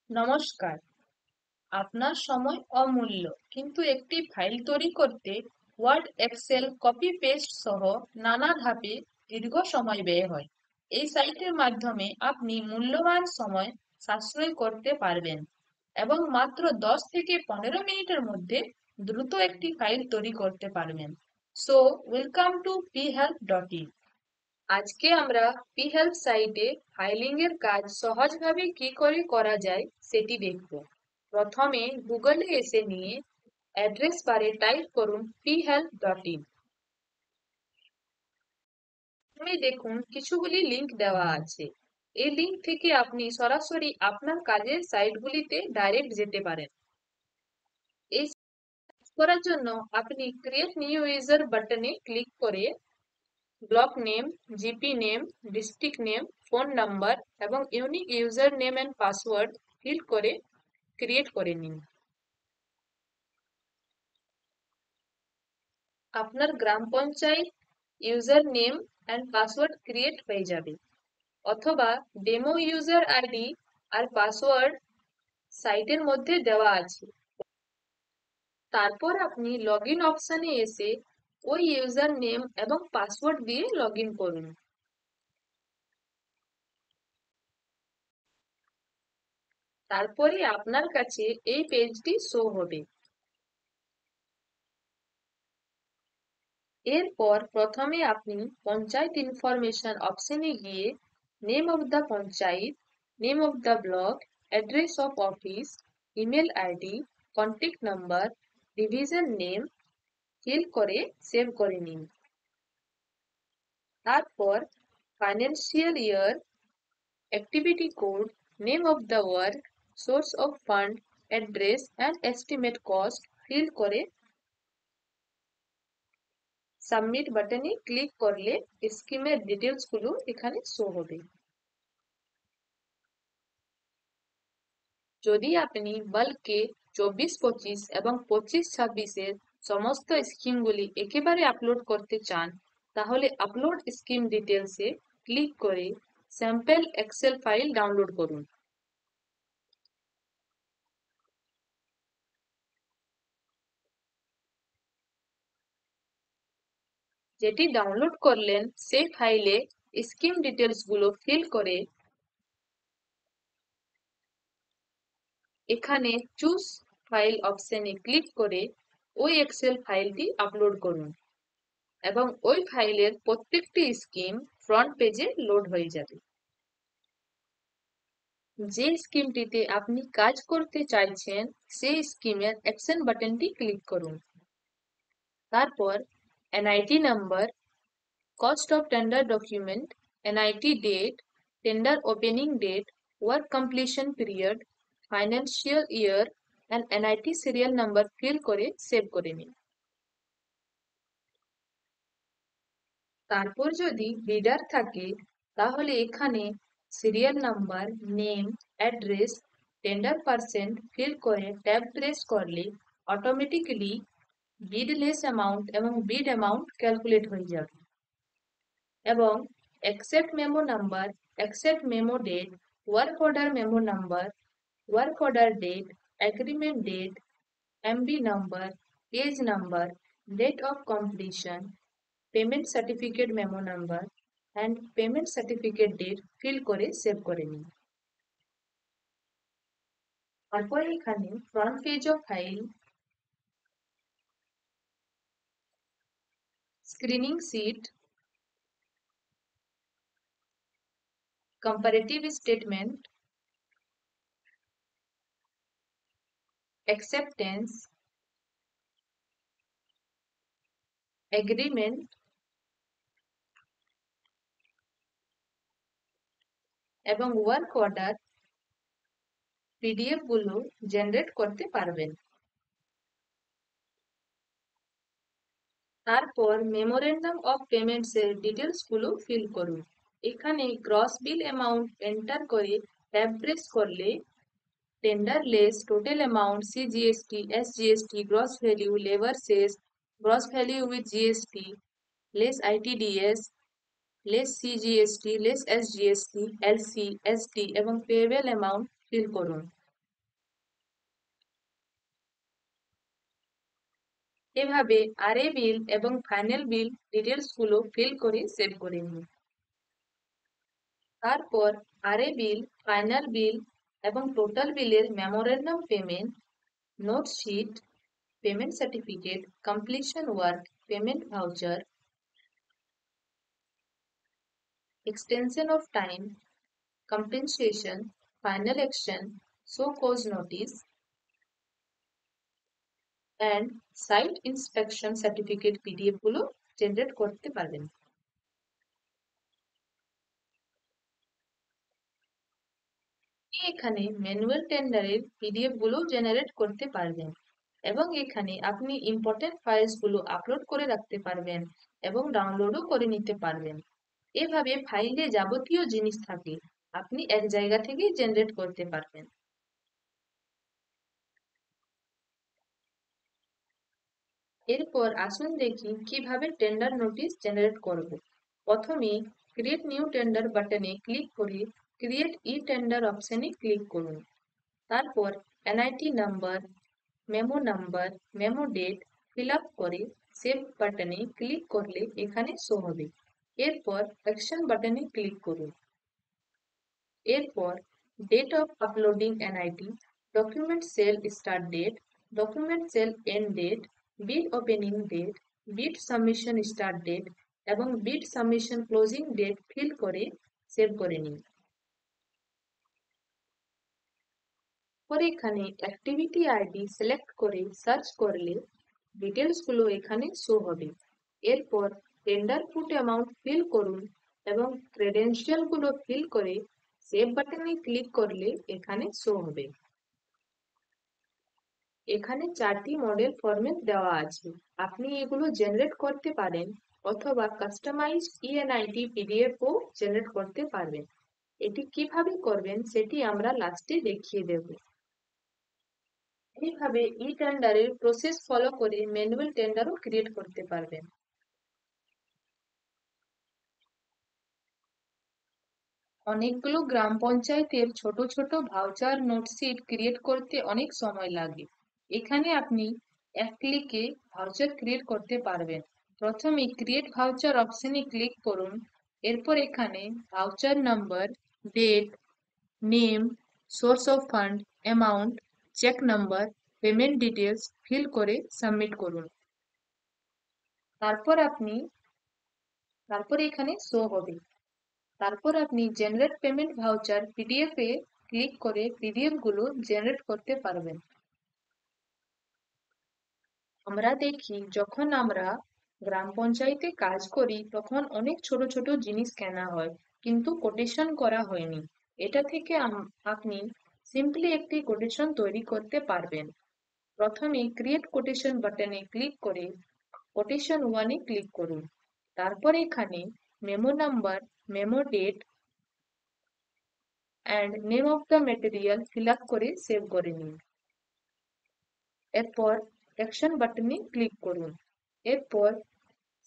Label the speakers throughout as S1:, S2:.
S1: নমস্কার। আপনার সময় অমূল্য, কিন্তু একটি ফাইল তৈরি করতে ওয়ার্ড, এক্সেল, কপি পেস্ট সহ নানা ধাপে দীর্ঘ সময় ব্যয় হয়। এই সাইটের মাধ্যমে আপনি মূল্যবান সময় সাশ্রয় করতে পারবেন এবং মাত্র 10 থেকে 15 মিনিটের মধ্যে দ্রুত একটি ফাইল তৈরি করতে পারবেন। So welcome to phelp.in। আজকে আমরা phelp সাইটে ফাইলিং এর কাজ সহজভাবে কি করে করা যায় সেটি দেখব। প্রথমে গুগলে এসে নিয়ে অ্যাড্রেস বারে টাইপ করুন phelp.in। প্রথমে দেখুন কিছুগুলি লিংক দেওয়া আছে। এই লিংক থেকে আপনি সরাসরি আপনার কাজের সাইটগুলিতে ডাইরেক্ট যেতে পারেন। এই কাজ করার জন্য আপনি ক্রিয়েট নিউ ইউজার বাটনে ক্লিক করে block name, GP name, district name, phone number এবং unique user name and password fill করে ক্রিয়েট করে নিন। আপনার গ্রাম panchayat user name and password create হয়ে যাবে, অথবা ডেমো ইউজার আইডি আর পাসওয়ার্ড সাইটের মধ্যে দেওয়া আছে। তারপর আপনি লগইন অপশনে এসে ওই ইউজার নেম এবং পাসওয়ার্ড দিয়ে লগইন করুন। তারপরে আপনার কাছে এই পেজটি শো হবে। এরপর প্রথমে আপনি পঞ্চায়েত ইনফরমেশন অপশনে গিয়ে name of the panchayat, name of the block, address of office, email ID, contact number, division name fill করে সেভ করে নিন। তারপর financial year, activity code, name of the work, source of fund, address and estimate cost fill করে submit বাটনে click করলে স্কিমের details গুলো এখানে শো হবে। যদি আপনি বাল্কে 24-25 এবং 25-26 সমস্ত স্কিমগুলি একেবারে আপলোড করতে চান, তাহলে আপলোড স্কিম ডিটেলসে ক্লিক করে স্যাম্পল এক্সেল ফাইল ডাউনলোড করুন। যেটি ডাউনলোড করলেন সেই ফাইলে স্কিম ডিটেলস গুলো ফিল করে এখানে চুজ ফাইল অপশনে ক্লিক করে ওই এক্সেল ফাইলটি আপলোড করুন এবং ওই ফাইলের প্রত্যেকটি স্কিম ফ্রন্ট পেজে লোড হয়ে যাবে। যে স্কিমটিতে আপনি কাজ করতে চাইছেন সেই স্কিমের অ্যাকশন বাটনটি ক্লিক করুন। তারপর NIT number, cost of tender document, NIT date, tender opening date, work completion period, financial year and NIT serial number fill করে সেভ করে নিন। তারপর যদি বিডার থাকে তাহলে এখানে serial number, name, address, tender percent fill করে ট্যাব প্রেস করলে অটোমেটিক্যালি বিড লেস অ্যামাউন্ট এবং বিড অ্যামাউন্ট ক্যালকুলেট হয়ে যাবে। এবং accept memo number, accept memo date, work order memo number, work order date, agreement date, MB number, page number, date of completion, payment certificate memo number and payment certificate date fill করে save করে নিন। তারপর এখানে front page of file, screening sheet, comparative statement, acceptance, agreement এবং work order PDF গুলো generate করতে পারবেন। তারপর মেমোরেন্ডাম অফ পেমেন্টস এর ডিটেলস গুলো ফিল করুন। এখানে গ্রস বিল অ্যামাউন্ট এন্টার করে ট্যাব প্রেস করলে tender less total amount, CGST, SGST, gross value, labour Cesc, gross value with GST, less ITDS, less CGST, less SGST, LC, ST এবং payable amount fill করুন। এভাবে RA bill এবং final bill details গুলো fill করে save করে নিন। তারপর RA বিল, final বিল এবং টোটাল বিলের memorandum payment, note sheet, payment certificate, completion work, payment voucher, extension of time, compensation, final action, show cause notice, and site inspection certificate PDF গুলো generate করতে পারবেন। আপনি এখানে ম্যানুয়াল টেন্ডারের পিডিএফ গুলো জেনারেট করতে পারবেন এবং এখানে আপনি ইম্পর্টেন্ট ফাইলস গুলো আপলোড করে রাখতে পারবেন এবং ডাউনলোডও করে নিতে পারবেন। এভাবে ফাইলে যাবতীয় জিনিস থাকে আপনি এক জায়গা থেকেই জেনারেট করতে পারবেন। এরপর আসুন দেখি কিভাবে টেন্ডার নোটিশ জেনারেট করব। প্রথমে ক্রিয়েট নিউ টেন্ডার বাটনে ক্লিক করে ক্রিয়েট ই টেন্ডার অপশনে ক্লিক করুন। তারপর NIT number, memo date fill up করে সেভ বাটনে ক্লিক করলে এখানে শো হবে। এরপর অ্যাকশন বাটনে ক্লিক করুন। এরপর date of uploading NIT, document sale start date, document sale end date, bid opening date, bid submission start date এবং bid submission closing date fill করে সেভ করে নিন। পরে এখানে অ্যাক্টিভিটি আইডি সিলেক্ট করে সার্চ করলে ডিটেলস গুলো এখানে শো হবে। এরপর টেন্ডার ফুট অ্যামাউন্ট ফিল করুন এবং ক্রেডেনশিয়াল গুলো ফিল করে সেভ বাটনে ক্লিক করলে এখানে শো হবে। এখানে 4টি মডেল ফরম্যাট দেওয়া আছে, আপনি এগুলো জেনারেট করতে পারেন অথবা কাস্টমাইজ ইএনআইটি পিডিএফও জেনারেট করতে পারবেন। এটি কিভাবে করবেন সেটি আমরা লাস্টে দেখিয়ে দেব। এইভাবে ই টেন্ডারের প্রসেস ফলো করে ম্যানুয়াল টেন্ডারও ক্রিয়েট করতে পারবেন। অনেকগুলো গ্রাম পঞ্চায়েতের ছোট ছোট ভাউচার নোটশিট ক্রিয়েট করতে অনেক সময় লাগে। এখানে আপনি এক ক্লিকে ভাউচার ক্রিয়েট করতে পারবেন। প্রথমে ক্রিয়েট ভাউচার অপশনে ক্লিক করুন। এরপর এখানে voucher number, date, name, source of fund, amount, cheque number, payment details fill করে সাবমিট করুন। তারপর আপনি তারপর এখানে শো হবে। তারপর আপনি জেনারেট পেমেন্ট ভাউচার পিডিএফ এ ক্লিক করে পিডিএফ গুলো জেনারেট করতে পারবেন। আমরা দেখি যখন আমরা গ্রাম পঞ্চায়েতে কাজ করি তখন অনেক ছোট ছোট জিনিস কেনা হয় কিন্তু কোটেশন করা হয়নি। এটা থেকে আপনি সিম্পলি একটি কোটেশন তৈরি করতে পারবেন। প্রথমে ক্রিয়েট কোটেশন বাটনে ক্লিক করে কোটেশন 1 এ ক্লিক করুন। তারপর এখানে memo number, memo date and name of the material fill up করে সেভ করে নিন। এরপর অ্যাকশন বাটনে ক্লিক করুন। এরপর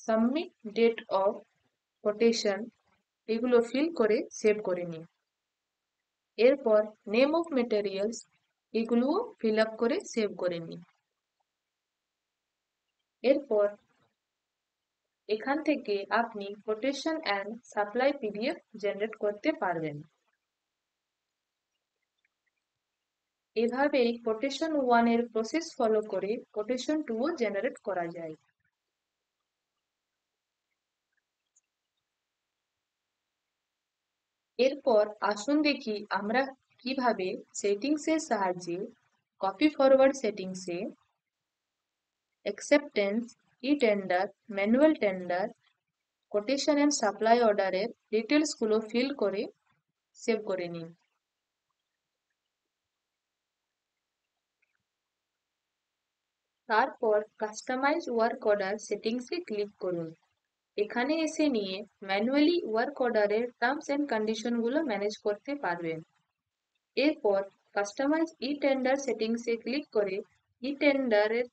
S1: সাবমিট ডেট অফ কোটেশন এগুলো ফিল করে সেভ করে নিন। এরপর নেম অফ ম্যাটেরিয়ালস এগুলোও ফিল আপ করে সেভ করে নিন। এরপর এখান থেকে আপনি quotation and supply PDF generate করতে পারবেন। এভাবেই কোটেশন 1 এর প্রসেস ফলো করে কোটেশন 2 ও জেনারেট করা যায়। এরপর আসুন দেখি আমরা কিভাবে সেটিংসের সাহায্যে কপি ফরওয়ার্ড সেটিংসে acceptance, e tender, manual tender, quotation and supply অর্ডারের ডিটেলস গুলো ফিল করে সেভ করে নিন। তারপর কাস্টমাইজ ওয়ার্ক অর্ডার সেটিংসে ক্লিক করুন। এখানে এসে নিয়ে ম্যানুয়ালি ওয়ার্ক অর্ডারের টার্মস এন্ড কন্ডিশন গুলো ম্যানেজ করতে পারবেন। এরপর কাস্টমাইজ ই টেন্ডার সেটিংসে ক্লিক করে ই টেন্ডারের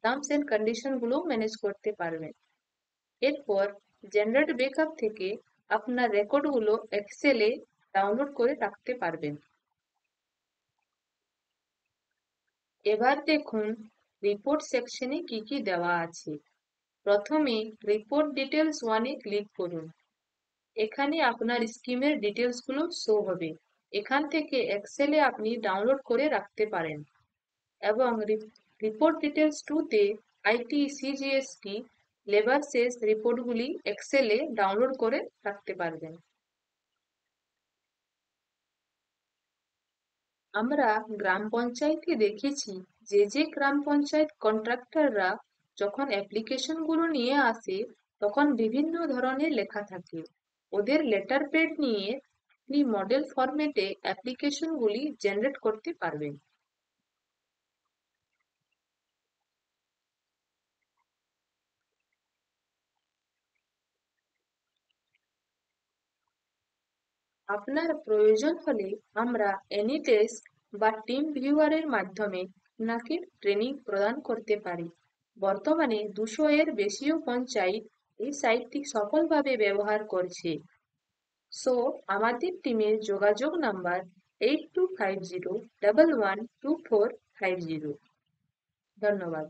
S1: টার্মস এন্ড কন্ডিশন গুলো ম্যানেজ করতে পারবেন। এরপর জেনারেট ব্যাকআপ থেকে আপনার রেকর্ড গুলো এক্সেলে ডাউনলোড করে রাখতে পারবেন। এবার দেখুন রিপোর্ট সেকশনে কি কি দেওয়া আছে। প্রথমে রিপোর্ট ডিটেলস 1-এ ক্লিক করুন। এখানে আপনার স্কিমের ডিটেলসগুলো শো হবে। এখান থেকে এক্সেলে আপনি ডাউনলোড করে রাখতে পারেন। এবং রিপোর্ট ডিটেলস 2-তে আইটি, সিজিএসটি, লেবার শেষ রিপোর্টগুলি এক্সেলে ডাউনলোড করে রাখতে পারবেন। আমরা গ্রাম পঞ্চায়েতে দেখেছি যে গ্রাম পঞ্চায়েত কন্ট্রাক্টররা যখন অ্যাপ্লিকেশনগুলো নিয়ে আসে তখন বিভিন্ন ধরনের লেখা থাকে। ওদের লেটার প্যাড নিয়ে আপনি মডেল ফরম্যাটে অ্যাপ্লিকেশনগুলি জেনারেট করতে পারবেন। আপনার প্রয়োজন হলে আমরা অ্যানিটেস্ক বা টিম ভিউয়ারের মাধ্যমে আপনাকে ট্রেনিং প্রদান করতে পারি। বর্তমানে 200-এর বেশিও পঞ্চায়েত এই সাইটটি সফলভাবে ব্যবহার করছে। আমাদের টিমের যোগাযোগ নাম্বার 8250 112450। ধন্যবাদ।